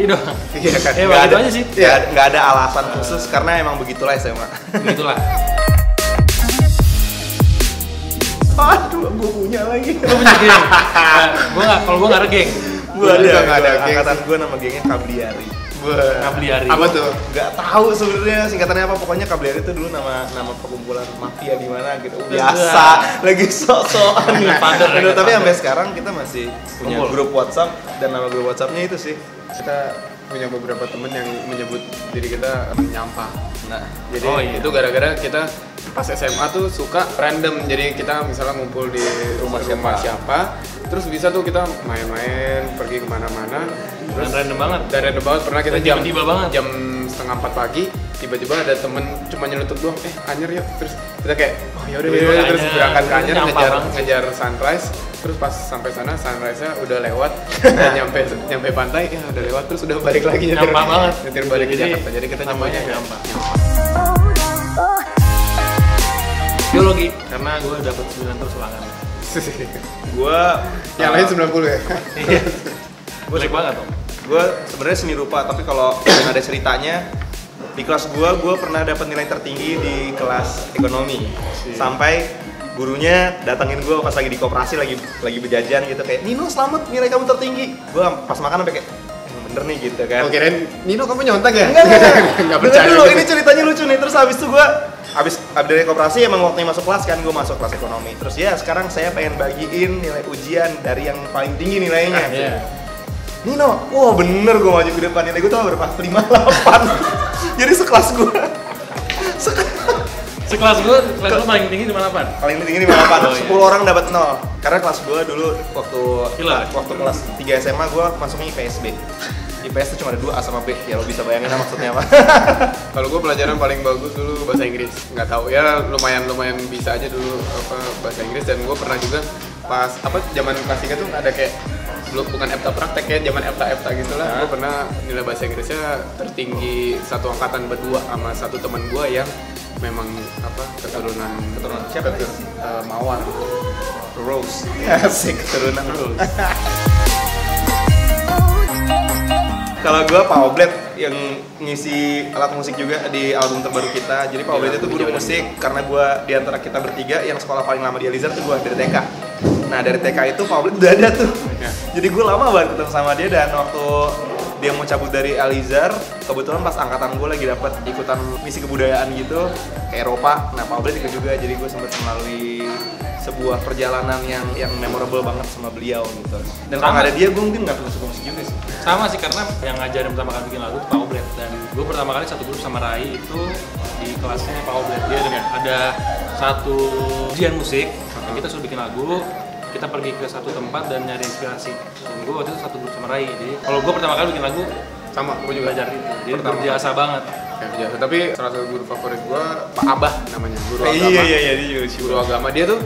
doang. Iya kan. Nggak ada aja sih. Nggak ada alasan khusus karena emang begitulah SMA. Begitulah. Aduh, gue punya lagi. Lu punya geng? Kalau gue nggak ada geng. Gue ada angkatan gue nama gengnya Kabliari. Kabliari. Apa tuh? Gak tahu sebenarnya singkatannya apa. Pokoknya Kabliari itu dulu nama perkumpulan mafia di mana gitu. Biasa, lagi sok-sokan. Tapi sampai sekarang kita masih punya grup WhatsApp dan nama grup WhatsAppnya itu sih. Kita punya beberapa temen yang menyebut diri kita nyampah. Nah, jadi itu gara-gara kita pas SMA tuh suka random. Jadi kita misalnya ngumpul di rumah siapa, terus bisa tuh kita main-main, pergi kemana-mana. Terus random banget. Dan random banget. Pernah kita tiba-tiba banget. jam 3:30 pagi, tiba-tiba ada temen cuma nyelutuk doang, Anyer yuk. Terus kita kayak, oh yaudah, terus berangkat ke Anyer, ngejar sunrise. Terus pas sampai sana sunrise-nya udah lewat dan nyampe pantai ya udah lewat, terus udah balik lagi nyetir balik ke Jakarta. Jadi kita namanya nyampah. Biologi karena gue dapet 9 terus ulangan. Gue yang lain 90 ya. Iya. Gue jelek banget dong. Gue sebenarnya seni rupa, tapi kalau ada ceritanya di kelas gue pernah dapat nilai tertinggi di kelas ekonomi. Sampai gurunya datangin gue pas lagi di koperasi lagi berjajan gitu kayak, Nino selamat nilai kamu tertinggi. Gue pas makan sampai kayak bener nih gitu kan. Oh kirain Nino kamu nyontek ya? Enggak percaya dulu, ini ceritanya lucu nih. Terus habis itu gue habis dari koperasi emang waktunya masuk kelas kan, gue masuk kelas ekonomi. Terus ya sekarang saya pengen bagiin nilai ujian dari yang paling tinggi nilainya. Nino, wah bener gue maju ke depan, nilai gue tuh berapa? 58. Jadi sekelas gue Sekelas lu paling tinggi di mana, Pan? Paling tinggi di 58. 10 orang dapat 0. Karena kelas gue dulu waktu kelas 3 SMA gue masuknya IPSB. IPS itu cuma ada 2 A sama B. Ya lo bisa bayangin lah maksudnya apa. Kalau gue pelajaran paling bagus dulu bahasa Inggris. Nggak tahu ya, lumayan bisa aja dulu bahasa Inggris. Dan gue pernah juga pas zaman kelas 3 tuh ada kayak bukan EPTA praktek ya, zaman EPTA gitulah. Gue pernah nilai bahasa Inggrisnya tertinggi satu angkatan berdua sama satu teman gue yang memang keturunan siapa tuh? Mawar. Rose. Asik, keturunan Rose. Kalau gue Pak Oblet yang ngisi alat musik juga di album terbaru kita. Jadi Pak Oblet itu guru musik karena gue di antara kita bertiga yang sekolah paling lama di Alizar tuh gue dari TK. Nah dari TK itu Pak Oblet udah ada tuh. Jadi gue lama banget ketemu sama dia, dan waktu dia mau cabut dari Alizar, kebetulan pas angkatan gue lagi dapat ikutan misi kebudayaan gitu ke Eropa. Nah Pak Oblet ikut juga, jadi gue sempat melalui sebuah perjalanan yang memorable banget sama beliau gitu. Dan kalau nggak ada dia, gue mungkin nggak suka musik juga sih. Sama sih, karena yang ngajarin pertama kali bikin lagu Pak Oblet, dan gue pertama kali satu grup sama Rai itu di kelasnya Pak Oblet. Dia ada satu ujian musik, yang kita suruh bikin lagu, kita pergi ke satu tempat dan nyari inspirasi. Dan gue waktu itu satu grup sama Rai. Jadi kalau gue pertama kali bikin lagu, sama gue juga belajar itu. Jadi berjasa banget. Ya, tapi salah satu guru favorit gue Pak Abah namanya, guru agama. Iya, dia juga guru agama. Dia tuh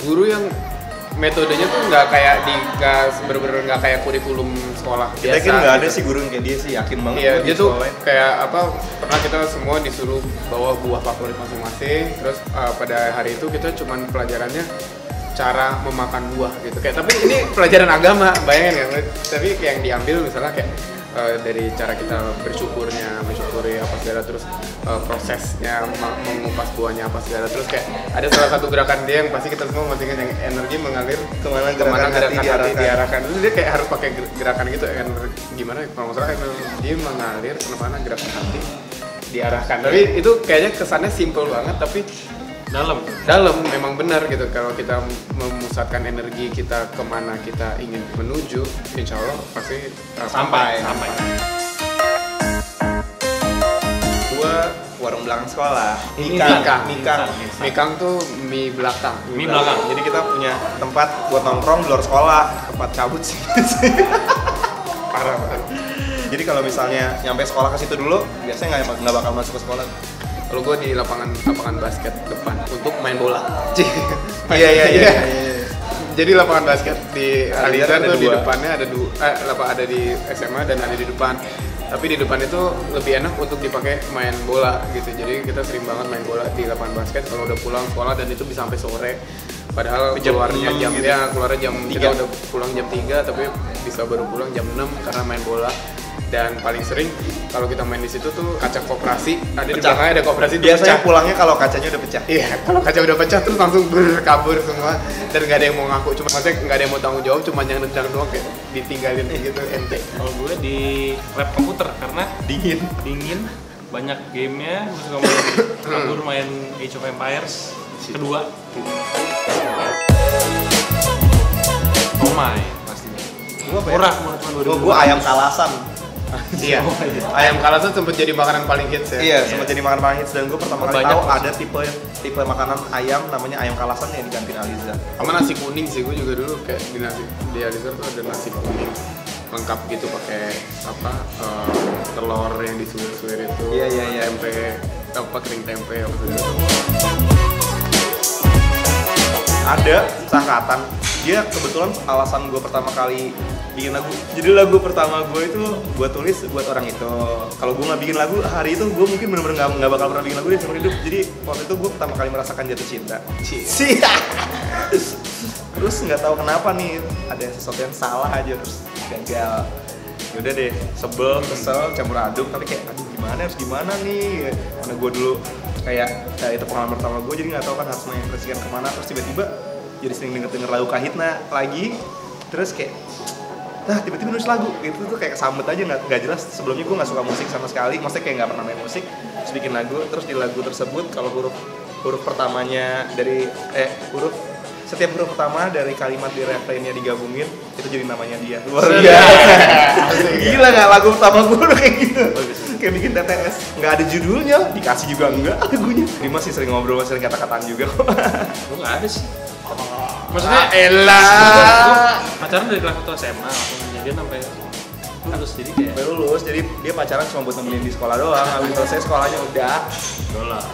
guru yang metodenya tuh nggak kayak bener-bener nggak kayak kurikulum sekolah biasa. Kita kan nggak ada sih guru yang kayak dia sih, yakin banget. Iya, dia tuh kayak pernah kita semua disuruh bawa buah favorit masing-masing. Terus pada hari itu kita cuman pelajarannya cara memakan buah gitu. Kayak tapi ini pelajaran agama, bayangin ya. Tapi kayak yang diambil misalnya kayak dari cara kita mensyukuri apa segala, terus prosesnya mengupas buahnya apa segala, terus kayak ada salah satu gerakan dia yang pasti kita semua masih ingat, yang energi mengalir kemana gerakan hati diarahkan. Terus dia kayak harus pakai gerakan gitu, gimana kalau nggak salah dia mengalir kemana gerakan hati diarahkan. Tapi itu kayaknya kesannya simple banget, tapi dalam memang benar gitu. Kalau kita memusatkan energi kita kemana kita ingin menuju, insya Allah pasti sampai. Gua warung belakang sekolah. Mikang tuh mie belakang. Jadi kita punya tempat buat nongkrong di luar sekolah, tempat cabut sih. Parah. Jadi kalau misalnya nyampe sekolah ke situ dulu, biasanya nggak bakal masuk ke sekolah. Kalau gue di lapangan basket depan untuk main bola. Iya. Jadi lapangan basket di Alizar tuh di depannya ada ada di SMA dan ada di depan. Tapi di depan itu lebih enak untuk dipakai main bola gitu. Jadi kita sering banget main bola di lapangan basket kalau udah pulang sekolah, dan itu bisa sampai sore. Padahal keluarnya jam 3. Kita udah pulang jam 3 tapi bisa baru pulang jam 6 karena main bola. Dan paling sering kalau kita main di situ tuh kaca koperasi, ada di Pecah. belakangnya ada koperasi tuh Biasanya pecah. pulangnya kalau kacanya udah pecah. Iya, kalau kaca udah pecah terus langsung kabur semua dan nggak ada yang mau ngaku, cuma maksudnya nggak ada yang mau tanggung jawab, cuma yang nendang doang kayak ditinggalin gitu ente. Kalau gue di lab komputer karena dingin, banyak gamenya, gue suka main kabur main Age of Empires kedua. Omai pastinya. Gua apa ya? Murah cuma 2000. Gua ayam kalasan. Iya, ayam kalasan sempat jadi makanan paling hits ya. Iya, sempat jadi makanan paling hits dan gue pertama kali Banyak tahu pasti. ada tipe makanan ayam namanya ayam kalasan yang di kantin Aliza. Sama nasi kuning sih, gue juga dulu kayak di Alizar tuh ada nasi kuning lengkap gitu pakai telur yang disuir-suir itu, Iya. tempe, kering tempe apa gitu. Ada sangkatan, dia kebetulan alasan gue pertama kali bikin lagu. Jadi lagu pertama gue itu gue tulis buat orang itu. Kalau gue nggak bikin lagu hari itu, gue mungkin bener-bener nggak bakal pernah bikin lagu di seumur hidup. Jadi waktu itu gue pertama kali merasakan jatuh cinta. Terus nggak tahu kenapa nih ada sesuatu yang salah aja, terus gagal. Yaudah deh, sebel, kesel, campur aduk, tapi kayak aduh gimana nih. Karena gue dulu kayak itu pengalaman pertama gue, jadi nggak tahu kan harus mengekspresikan kemana. Terus tiba-tiba jadi sering denger lagu Kahitna lagi, terus kayak tiba-tiba nulis lagu gitu tuh kayak sambet aja, nggak jelas. Sebelumnya gue nggak suka musik sama sekali, maksudnya kayak nggak pernah main musik. Terus bikin lagu, terus di lagu tersebut kalau huruf pertamanya dari setiap huruf pertama dari kalimat di refrainnya digabungin, itu jadi namanya dia. Luar biasa. Gila nggak lagu pertama gue udah kayak gitu. Kayak bikin TTS, nggak ada judulnya, dikasih juga enggak lagunya. Dimas sih sering ngobrol, sering kata-kataan juga kok. Gue nggak ada sih. Maksudnya Elah. pacaran dari kelas 1 SMA langsung jadian sampai lulus, jadi kayak Baru lulus, jadi dia pacaran cuma buat nemenin di sekolah doang. Habis selesai sekolahnya udah. dolar.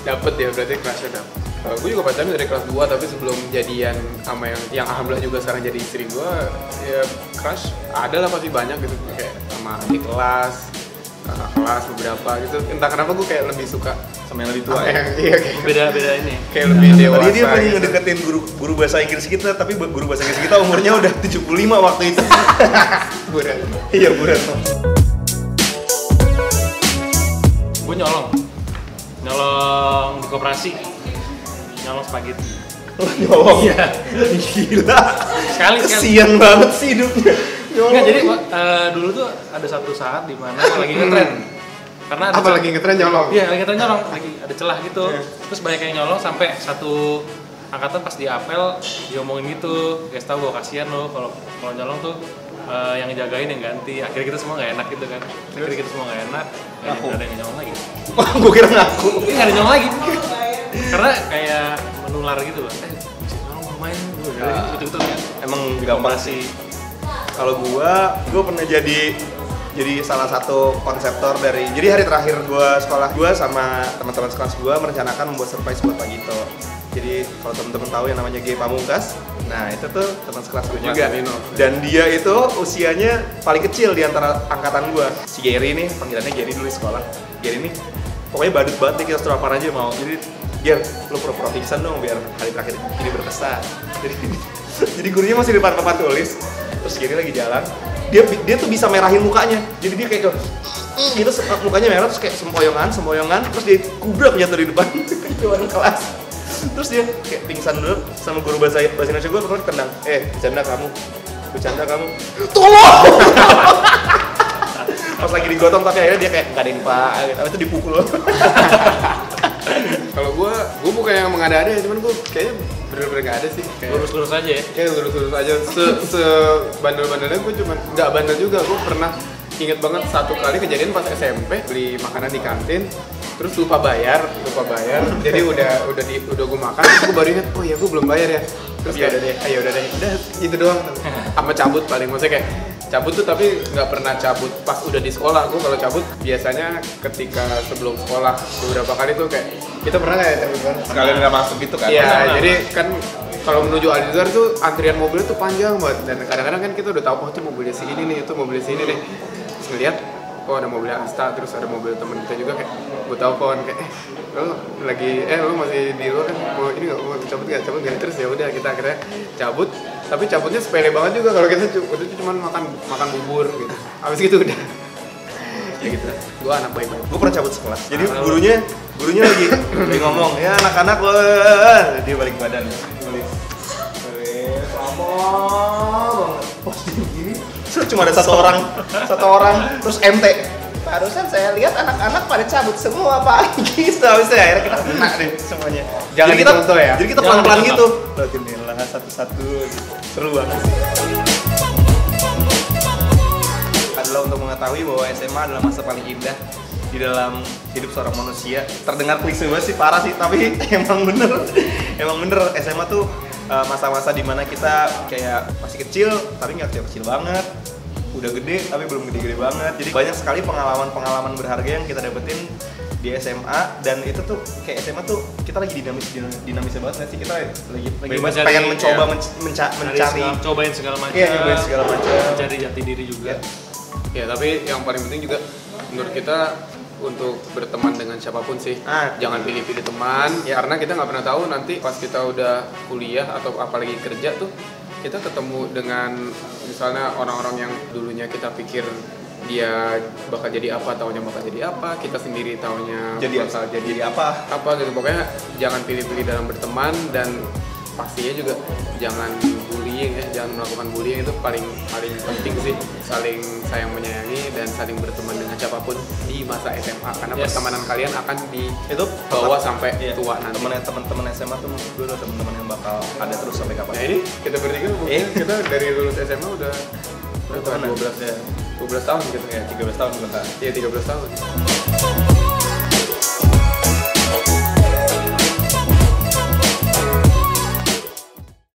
Dapet ya, berarti kelasnya dapet. Gue juga pacaran dari kelas 2, tapi sebelum jadian sama yang alhamdulillah juga sekarang jadi istri gue, ya crush ada lah pasti banyak gitu, kayak sama di kelas, kakak kelas beberapa gitu. Entah kenapa gue kayak lebih suka Sama yang lebih tua apa ya. yang iya kayak Beda-beda ini. kayak lebih dewasa. Tadi dia pengen gitu. ngedeketin guru bahasa Inggris kita, tapi guru bahasa Inggris kita umurnya udah 75 waktu itu. Buran. Iya, buran. Gue nyolong di koperasi, nyolong spaghetti. Nyolong. Iya. Gila. Sekali. Kesian banget sih hidupnya. Enggak, jadi dulu tuh ada satu saat di mana lagi ngetren. Karena ada Apa lagi ngetren nyolong? Iya, lagi ngetren nyolong, lagi ada celah gitu. Terus banyak yang nyolong sampai satu angkatan pas di apel diomongin gitu. Guys, tahu gue kasihan lo kalau nyolong tuh yang jagain yang ganti. Akhirnya kita semua nggak enak gitu kan. Akhirnya kita semua nggak enak. Ngaku. Nggak ada yang nyolong lagi. Wah, gue kira ngaku. Ini nggak ada yang nyolong lagi. Karena kayak menular gitu loh. Bisa nyolong mau main gitu kan. Emang gampang sih. Kalau gua pernah jadi salah satu konseptor dari, jadi hari terakhir gua sekolah, gua sama teman-teman sekelas gua merencanakan membuat surprise buat Pak Gito. Jadi kalau teman-teman tahu yang namanya G Pamungkas, nah itu tuh teman sekelas gua juga. Dan dia itu usianya paling kecil di antara angkatan gua. Si Gary nih, panggilannya Gary dulu di sekolah. Gary nih pokoknya badut banget nih, kita suruh apaan aja mau. Jadi Ger, lu pura-pura pingsan dong biar hari terakhir ini berkesan. Jadi gurunya masih di depan papan tulis. Terus Gary lagi jalan, dia tuh bisa merahin mukanya. Jadi dia kayak gitu, mukanya merah, terus kayak sempoyongan, terus dia kubrak jatuh di depan kelas. Terus dia kayak pingsan dulu sama guru bahasa Indonesia gue, pernah tendang, bercanda kamu, tolong! Pas lagi digotong, tapi akhirnya dia kayak nggak ada yang pak, gitu. Itu dipukul. Kalau gue bukan yang mengada-ada ya, cuman gue kayaknya bener-bener gak ada sih. Kayak Lurus-lurus aja ya. kayak lurus-lurus aja. Bandel-bandelnya gue cuman nggak bandel juga. Gue pernah inget banget satu kali kejadian pas SMP beli makanan di kantin, terus lupa bayar. Jadi udah gue makan, terus gue baru inget, oh iya gue belum bayar ya. Terus kayak udah deh, itu doang. Sama cabut paling, maksudnya kayak cabut tuh tapi nggak pernah cabut pas udah di sekolah. Gue kalau cabut biasanya ketika sebelum sekolah beberapa kali tuh kayak kita pernah nggak ya cabut kan? Sekalian nggak masuk gitu kan? Iya, jadi kan kalau menuju Alizar tuh antrian mobilnya tuh panjang banget, dan kadang-kadang kan kita udah tahu, oh tuh mobilnya si ini nih, itu mobilnya si ini nih. Terus ngeliat, oh ada mobilnya Asta, terus ada mobil temen kita juga, kayak gue telepon kayak lo masih di luar kan, mau ini nggak, mau cabut nggak, terus ya udah kita akhirnya cabut. Tapi cabutnya sepele banget juga, kalau kita udah cuma makan bubur gitu, habis gitu udah gitu. Gue anak baik-baik. Gue pernah cabut sekelas. Jadi gurunya lagi ngomong, ya anak-anak dia balik badan. Balik. Lama banget. Pas dia begini, cuma ada satu orang terus MT. Barusan saya lihat anak-anak pada cabut semua Pak. Gitu habisnya akhirnya kita kena deh semuanya. Jangan Jadi kita- dicontoh ya. Jadi kita pelan-pelan gitu. Liatin lah satu-satu gitu. Seru banget. Adalah untuk mengetahui bahwa SMA adalah masa paling indah di dalam hidup seorang manusia. Terdengar klise banget sih, parah sih, tapi emang bener SMA tuh masa-masa dimana kita kayak masih kecil tapi nggak kecil banget, udah gede tapi belum gede-gede banget. Jadi banyak sekali pengalaman berharga yang kita dapetin di SMA, dan itu tuh kayak SMA tuh kita lagi dinamis banget nggak sih? Kita lagi Mencari, pengen mencoba ya. mencari Cobain segala macam. Iya, nyobain segala macam. Mencari jati diri juga. Ya tapi yang paling penting juga menurut kita untuk berteman dengan siapapun sih. Jangan pilih-pilih teman, karena kita nggak pernah tahu nanti pas kita udah kuliah atau apalagi kerja tuh kita ketemu dengan misalnya orang-orang yang dulunya kita pikir dia bakal jadi apa, taunya bakal jadi apa, kita sendiri taunya bakal jadi apa gitu. Pokoknya jangan pilih-pilih dalam berteman, dan pastinya juga jangan bullying ya, jangan melakukan bullying. Itu paling penting sih, saling sayang menyayangi dan saling berteman dengan siapapun di masa SMA, karena pertemanan kalian akan dibawa sampai tua nanti. Teman-teman SMA tuh menurut gue adalah teman-teman yang bakal ada terus sampai kapan. Nah ini kita bertiga kita dari lulus SMA udah berapa? 12 tahun gitu ya. 13 tahun bentar. Iya 13 tahun.